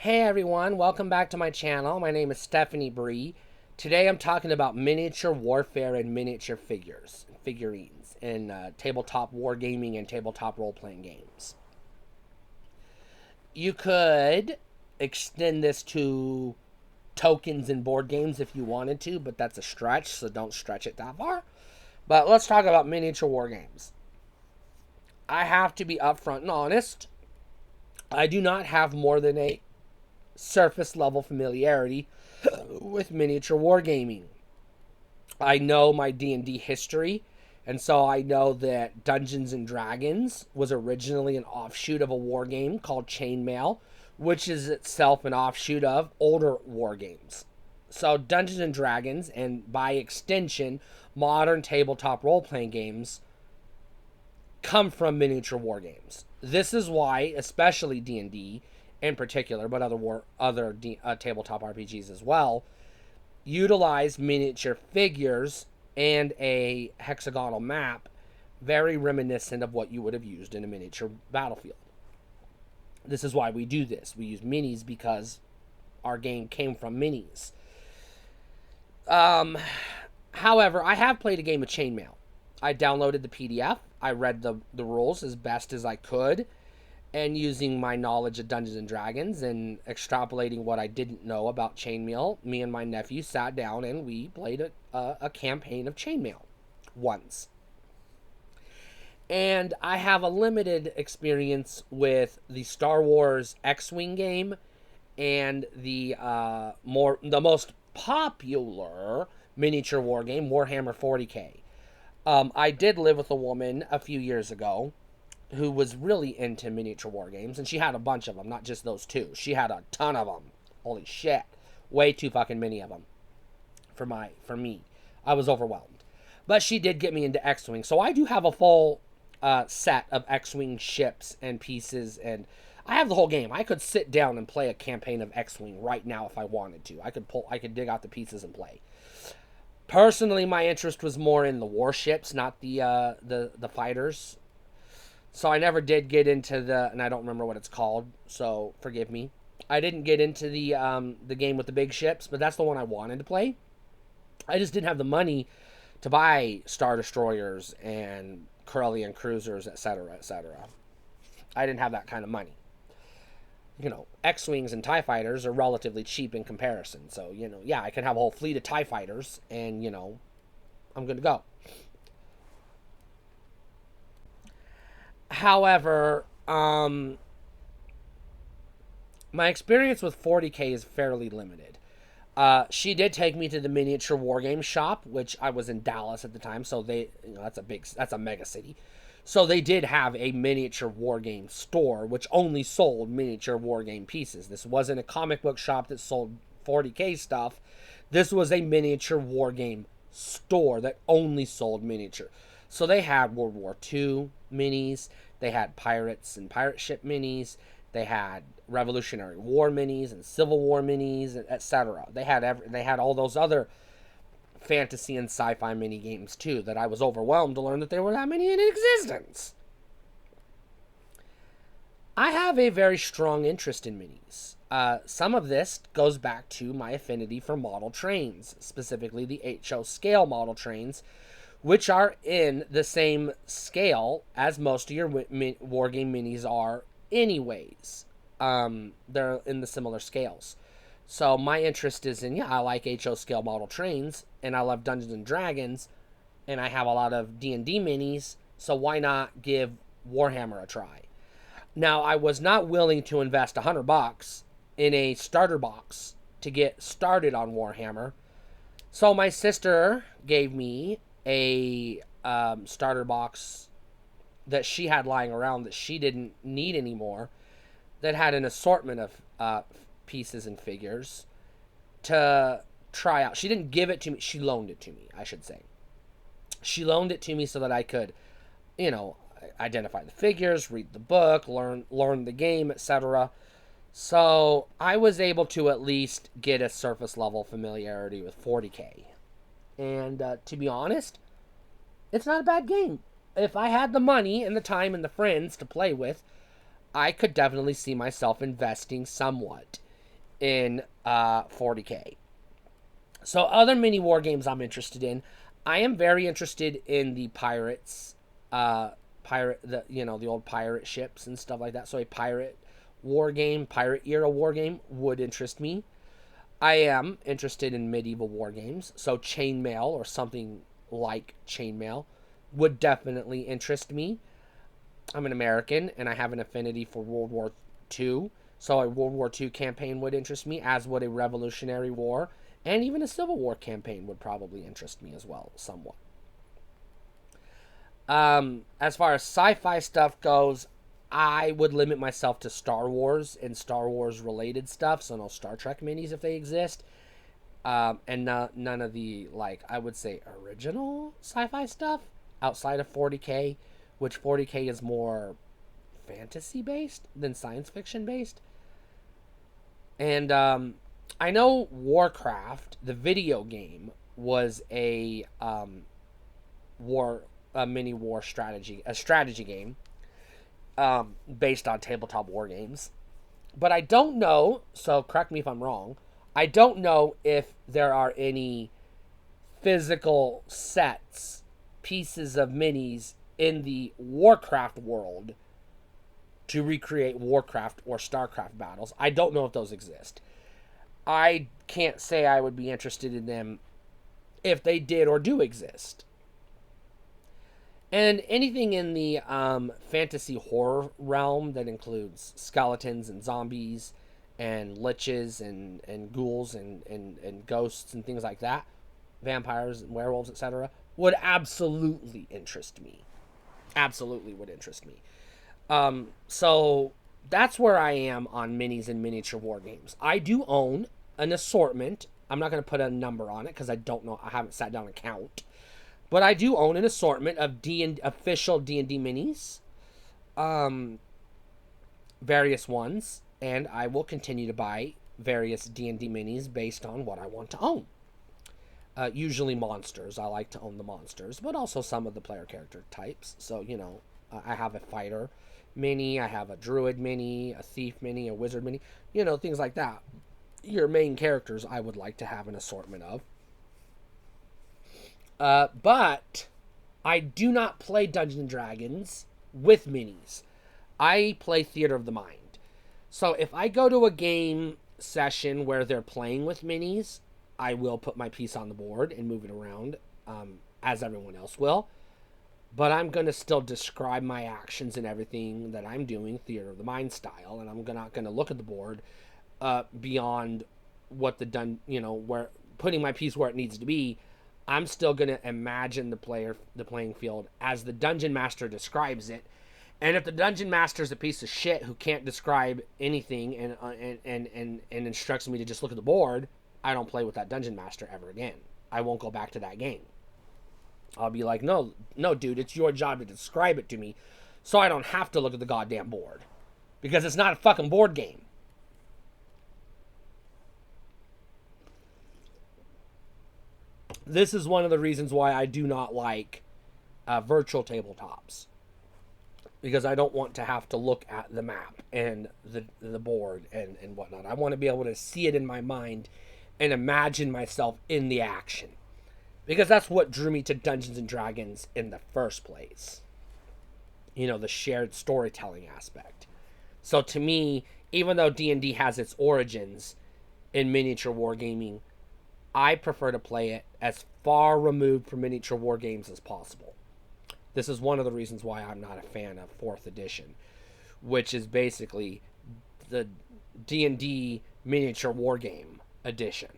Hey everyone, welcome back to my channel. My name is Stephanie Bree. Today I'm talking about miniature warfare and miniature figurines in tabletop wargaming and tabletop role-playing games. You could extend this to tokens and board games if you wanted to, but that's a stretch, so don't stretch it that far. But let's talk about miniature war games. I have to be upfront and honest. I do not have more than a surface level familiarity with miniature wargaming. I know my D&D history, and so I know that Dungeons and Dragons was originally an offshoot of a war game called Chainmail, which is itself an offshoot of older war games. So Dungeons and Dragons, and by extension modern tabletop role-playing games, come from miniature war games. This is why, especially D&D in particular, but other tabletop RPGs as well, utilize miniature figures and a hexagonal map, very reminiscent of what you would have used in a miniature battlefield. This is why we do this. We use minis because our game came from minis. However, I have played a game of Chainmail. I downloaded the PDF. I read the rules as best as I could, and using my knowledge of Dungeons and Dragons and extrapolating what I didn't know about Chainmail, me and my nephew sat down and we played a campaign of Chainmail once. And I have a limited experience with the Star Wars X-Wing game and the most popular miniature war game, Warhammer 40K. I did live with a woman a few years ago who was really into miniature war games, and she had a bunch of them, not just those two. She had a ton of them. Holy shit. Way too fucking many of them for me. I was overwhelmed. But she did get me into X-Wing, so I do have a full set of X-Wing ships and pieces, and I have the whole game. I could sit down and play a campaign of X-Wing right now if I wanted to. I could dig out the pieces and play. Personally, my interest was more in the warships, not the fighters. So I never did get into and I don't remember what it's called, so forgive me. I didn't get into the game with the big ships, but that's the one I wanted to play. I just didn't have the money to buy Star Destroyers and Corellian cruisers, etc., etc. I didn't have that kind of money. X-Wings and TIE Fighters are relatively cheap in comparison. So, yeah, I can have a whole fleet of TIE Fighters and, I'm good to go. However, my experience with 40K is fairly limited. She did take me to the miniature wargame shop, which I was in Dallas at the time, so that's a mega city. So they did have a miniature wargame store, which only sold miniature wargame pieces. This wasn't a comic book shop that sold 40K stuff. This was a miniature wargame store that only sold miniature. So they had World War II minis, they had pirates and pirate ship minis, they had Revolutionary War minis and Civil War minis, etc. They had all those other fantasy and sci-fi mini games too, that I was overwhelmed to learn that there were that many in existence. I have a very strong interest in minis. Some of this goes back to my affinity for model trains, specifically the HO scale model trains, which are in the same scale as most of your wargame minis are anyways. They're in the similar scales. So my interest is in, I like HO scale model trains, and I love Dungeons and Dragons, and I have a lot of D&D minis, so why not give Warhammer a try? Now, I was not willing to invest $100 in a starter box to get started on Warhammer, so my sister gave me a starter box that she had lying around that she didn't need anymore, that had an assortment of pieces and figures to try out. She didn't give it to me. She loaned it to me, I should say. She loaned it to me so that I could, identify the figures, read the book, learn the game, etc. So I was able to at least get a surface level familiarity with 40K. And to be honest, it's not a bad game. If I had the money and the time and the friends to play with, I could definitely see myself investing somewhat in 40K. So other mini war games I'm interested in. I am very interested in the pirates, the old pirate ships and stuff like that. So a pirate war game, pirate era war game would interest me. I am interested in medieval war games. So chainmail or something like chainmail would definitely interest me. I'm an American and I have an affinity for World War II. So a World War II campaign would interest me, as would a Revolutionary War, and even a Civil War campaign would probably interest me as well, somewhat. As far as sci-fi stuff goes, I would limit myself to Star Wars and Star Wars related stuff. So no Star Trek minis if they exist, and none of the, like, I would say original sci-fi stuff outside of 40K, which 40K is more fantasy based than science fiction based. And I know Warcraft, the video game, was a mini war strategy, a strategy game, based on tabletop war games. But I don't know, so correct me if I'm wrong, I don't know if there are any physical sets, pieces of minis in the Warcraft world to recreate Warcraft or StarCraft battles. I don't know if those exist. I can't say I would be interested in them if they did or do exist. And anything in the fantasy horror realm that includes skeletons and zombies and liches and ghouls and ghosts and things like that, vampires and werewolves, etc., would absolutely interest me. Absolutely would interest me. So that's where I am on minis and miniature war games. I do own an assortment. I'm not going to put a number on it because I don't know. I haven't sat down and count. But I do own an assortment of official D&D minis, various ones, and I will continue to buy various D&D minis based on what I want to own. Usually monsters. I like to own the monsters, but also some of the player character types. So, I have a fighter mini, I have a druid mini, a thief mini, a wizard mini, things like that. Your main characters I would like to have an assortment of. But I do not play Dungeons and Dragons with minis. I play Theater of the Mind. So if I go to a game session where they're playing with minis, I will put my piece on the board and move it around, as everyone else will. But I'm going to still describe my actions and everything that I'm doing Theater of the Mind style, and I'm not going to look at the board beyond what where putting my piece where it needs to be. I'm still going to imagine the playing field as the dungeon master describes it. And if the dungeon master is a piece of shit who can't describe anything and instructs me to just look at the board, I don't play with that dungeon master ever again. I won't go back to that game. I'll be like, no, dude, it's your job to describe it to me so I don't have to look at the goddamn board. Because it's not a fucking board game. This is one of the reasons why I do not like virtual tabletops. Because I don't want to have to look at the map and the board and whatnot. I want to be able to see it in my mind and imagine myself in the action. Because that's what drew me to Dungeons and Dragons in the first place. The shared storytelling aspect. So to me, even though D&D has its origins in miniature wargaming, I prefer to play it as far removed from miniature war games as possible. This is one of the reasons why I'm not a fan of 4th edition, which is basically the D&D miniature war game edition.